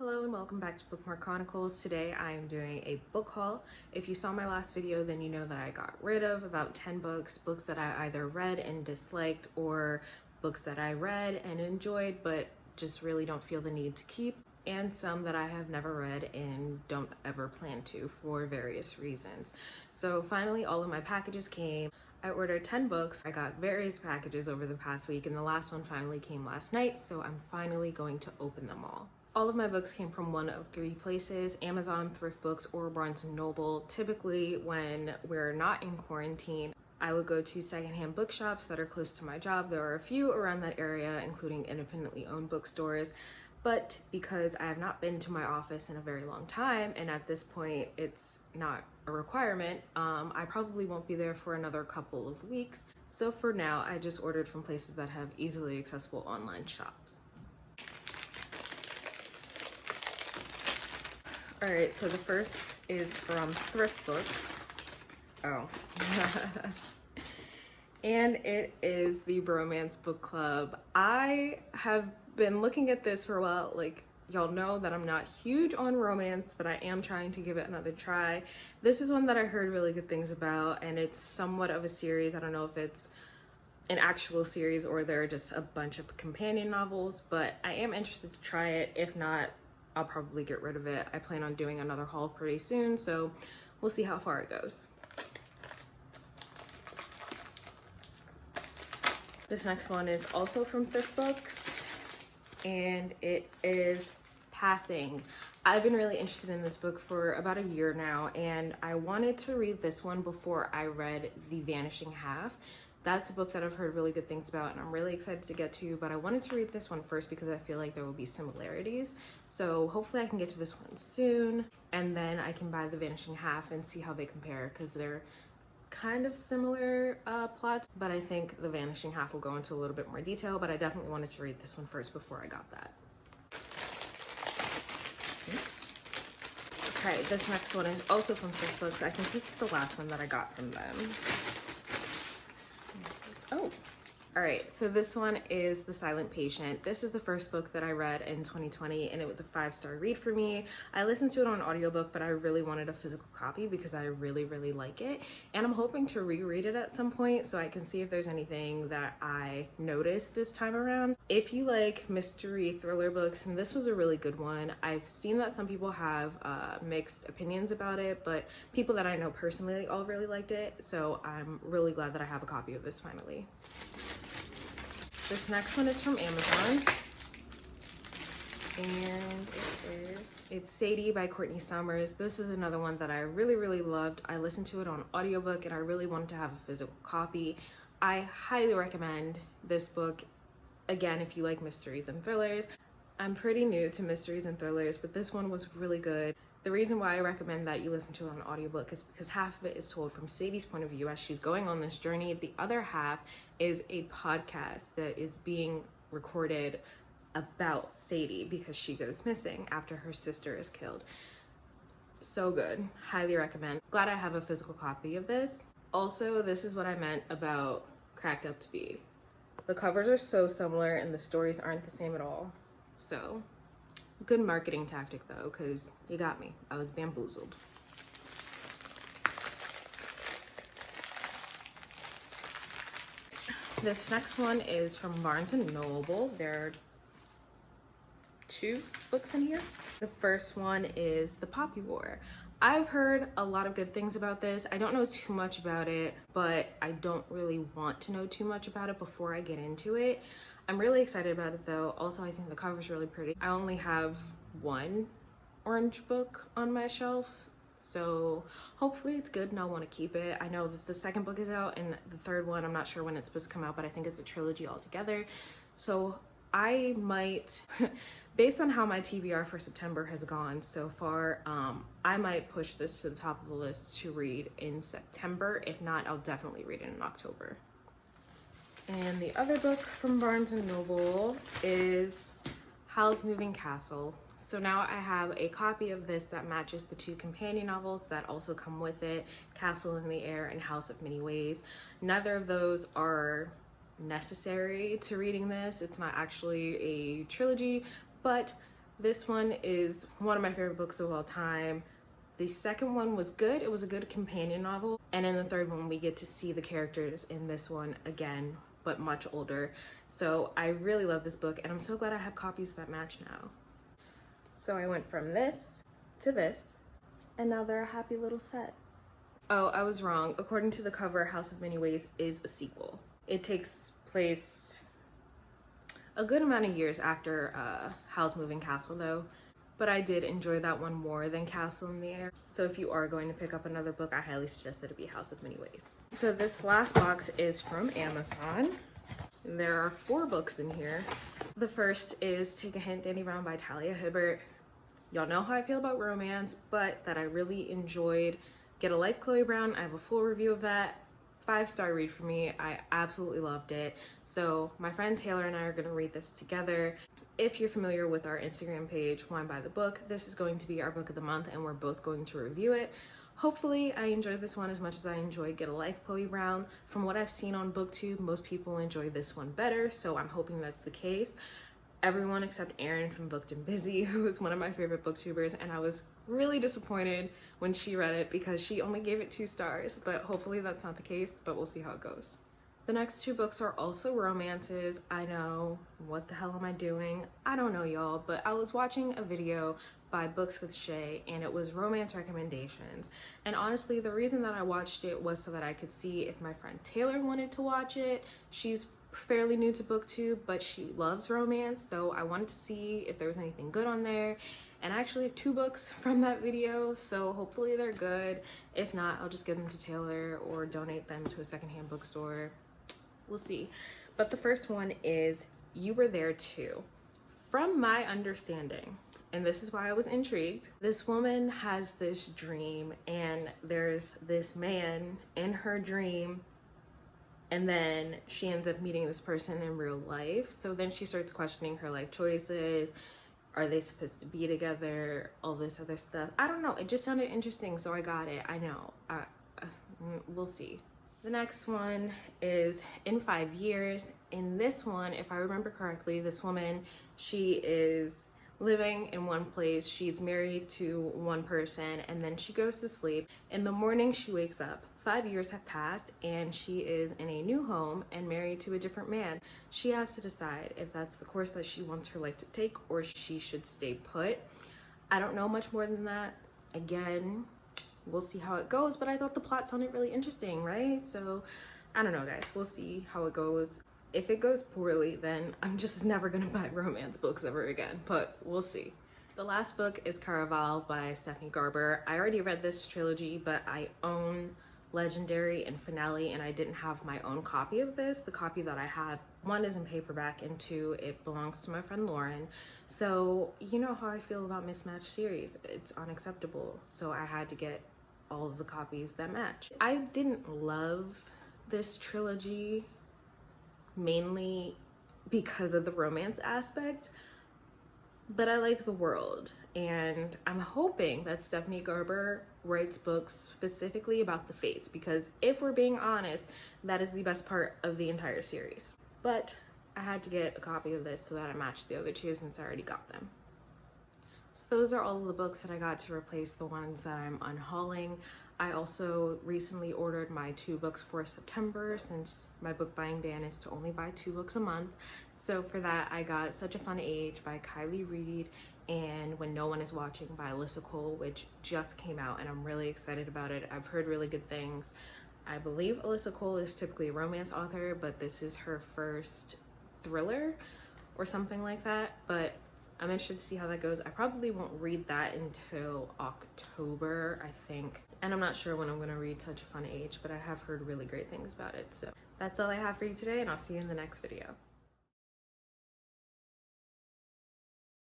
Hello and welcome back to Bookmark Chronicles. Today I am doing a book haul. If you saw my last video, then you know that I got rid of about 10 books that I either read and disliked or books that I read and enjoyed but just really don't feel the need to keep, and some that I have never read and don't ever plan to for various reasons. So finally all of my packages came. I ordered 10 books. I got various packages over the past week and the last one finally came last night, so I'm finally going to open them all. All of my books came from one of three places: Amazon, Thrift Books, or Barnes & Noble. Typically, when we're not in quarantine, I would go to secondhand bookshops that are close to my job. There are a few around that area, including independently owned bookstores. But because I have not been to my office in a very long time, and at this point it's not a requirement, I probably won't be there for another couple of weeks. So for now, I just ordered from places that have easily accessible online shops. All right, so the first is from Thrift Books. Oh. And it is the Bromance book club. I have been looking at this for a while. Like, y'all know that I'm not huge on romance, but I am trying to give it another try. This is one that I heard really good things about, and it's somewhat of a series. I don't know if it's an actual series or they're just a bunch of companion novels, but I am interested to try it. If not, I'll probably get rid of it. I plan on doing another haul pretty soon, so we'll see how far it goes. This next one is also from Thrift Books, and it is Passing. I've been really interested in this book for about a year now, and I wanted to read this one before I read The Vanishing Half. That's a book that I've heard really good things about and I'm really excited to get to, but I wanted to read this one first because I feel like there will be similarities. So hopefully I can get to this one soon, and then I can buy The Vanishing Half and see how they compare, because they're kind of similar plots, but I think The Vanishing Half will go into a little bit more detail, but I definitely wanted to read this one first before I got that. Oops. Okay, this next one is also from Thrift Books. I think this is the last one that I got from them. Oh, all right, so this one is The Silent Patient. This is the first book that I read in 2020, and it was a 5-star read for me. I listened to it on audiobook, but I really wanted a physical copy because I really like it, and I'm hoping to reread it at some point so I can see if there's anything that I noticed this time around. If you like mystery thriller books, and this was a really good one. I've seen that some people have mixed opinions about it, but people that I know personally all really liked it, so I'm really glad that I have a copy of this finally. This next one is from Amazon, and it's Sadie by Courtney Summers. This is another one that I really loved. I listened to it on audiobook and I really wanted to have a physical copy. I highly recommend this book. Again, if you like mysteries and thrillers. I'm pretty new to mysteries and thrillers, but this one was really good. The reason why I recommend that you listen to it on audiobook is because half of it is told from Sadie's point of view as she's going on this journey. The other half is a podcast that is being recorded about Sadie because she goes missing after her sister is killed. So good. Highly recommend. Glad I have a physical copy of this. Also, this is what I meant about Cracked Up to Be. The covers are so similar and the stories aren't the same at all. So, good marketing tactic though, because you got me. I was bamboozled. This next one is from Barnes & Noble. There are 2 books in here. The first one is The Poppy War. I've heard a lot of good things about this. I don't know too much about it, but I don't really want to know too much about it before I get into it. I'm really excited about it though. Also, I think the cover's really pretty. I only have one orange book on my shelf, so hopefully it's good and I'll want to keep it. I know that the second book is out and the third one, I'm not sure when it's supposed to come out, but I think it's a trilogy altogether. So I might, based on how my TBR for September has gone so far, I might push this to the top of the list to read in September. If not, I'll definitely read it in October. And the other book from Barnes & Noble is Howl's Moving Castle. So now I have a copy of this that matches the 2 companion novels that also come with it, Castle in the Air and House of Many Ways. Neither of those are necessary to reading this. It's not actually a trilogy, but This one is one of my favorite books of all time. The second one was good. It was a good companion novel. And in the third one, we get to see the characters in this one again, but much older. So I really love this book, and I'm so glad I have copies that match now. So I went from this to this, and now they're a happy little set. Oh, I was wrong. According to the cover, House of Many Ways is a sequel. It takes place a good amount of years after Howl's Moving Castle though, but I did enjoy that one more than Castle in the Air. So if you are going to pick up another book, I highly suggest that it be House of Many Ways. So this last box is from Amazon. There are 4 books in here. The first is Take a Hint, Danny Brown by Talia Hibbert. Y'all know how I feel about romance, but that I really enjoyed. Get a Life, Chloe Brown. I have a full review of that. 5-star read for me. I absolutely loved it. So my friend Taylor and I are going to read this together. If you're familiar with our Instagram page, Wine by the Book, this is going to be our book of the month, and we're both going to review it. Hopefully I enjoyed this one as much as I enjoyed Get a Life, Chloe Brown. From what I've seen on BookTube, most people enjoy this one better, so I'm hoping that's the case. Everyone except Erin from Booked and Busy, who is one of my favorite booktubers, and I was really disappointed when she read it because she only gave it 2 stars, but hopefully that's not the case, but we'll see how it goes. The next 2 books are also romances. I know, what the hell am I doing? I don't know, y'all, but I was watching a video by Books with Shay, and it was romance recommendations. And honestly, the reason that I watched it was so that I could see if my friend Taylor wanted to watch it. She's fairly new to BookTube, but she loves romance, so I wanted to see if there was anything good on there. And I actually have 2 books from that video, so hopefully they're good. If not, I'll just give them to Taylor or donate them to a secondhand bookstore. We'll see. But the first one is You Were There Too. From my understanding, and this is why I was intrigued, this woman has this dream, and there's this man in her dream, and then she ends up meeting this person in real life. So then she starts questioning her life choices. Are they supposed to be together? All this other stuff. I don't know. It just sounded interesting, so I got it. I know. We'll see. The next one is In 5 Years. In this one, if I remember correctly, this woman, she is living in one place. She's married to one person, and then she goes to sleep. In the morning, she wakes up. 5 years have passed, and she is in a new home and married to a different man. She has to decide if that's the course that she wants her life to take or she should stay put. I don't know much more than that. Again, we'll see how it goes, but I thought the plot sounded really interesting, right? So I don't know, guys. We'll see how it goes. If it goes poorly, then I'm just never gonna buy romance books ever again, but we'll see. The last book is Caraval by Stephanie Garber. I already read this trilogy, but I own Legendary and Finale, and I didn't have my own copy of this. The copy that I have, 1 is in paperback, and 2, it belongs to my friend Lauren. So you know how I feel about mismatched series. It's unacceptable. So I had to get all of the copies that match. I didn't love this trilogy mainly because of the romance aspect, but I like the world, and I'm hoping that Stephanie Garber writes books specifically about the fates, because if we're being honest, that is the best part of the entire series. But I had to get a copy of this so that I matched the other 2 since I already got them. So those are all of the books that I got to replace the ones that I'm unhauling. I also recently ordered my 2 books for September, since my book buying ban is to only buy 2 books a month. So for that, I got Such a Fun Age by Kylie Reed and When No One Is Watching by Alyssa Cole, which just came out, and I'm really excited about it. I've heard really good things. I believe Alyssa Cole is typically a romance author, but this is her first thriller or something like that. But I'm interested to see how that goes. I probably won't read that until October, I think. And I'm not sure when I'm going to read Such a Fun Age, but I have heard really great things about it. So that's all I have for you today, and I'll see you in the next video.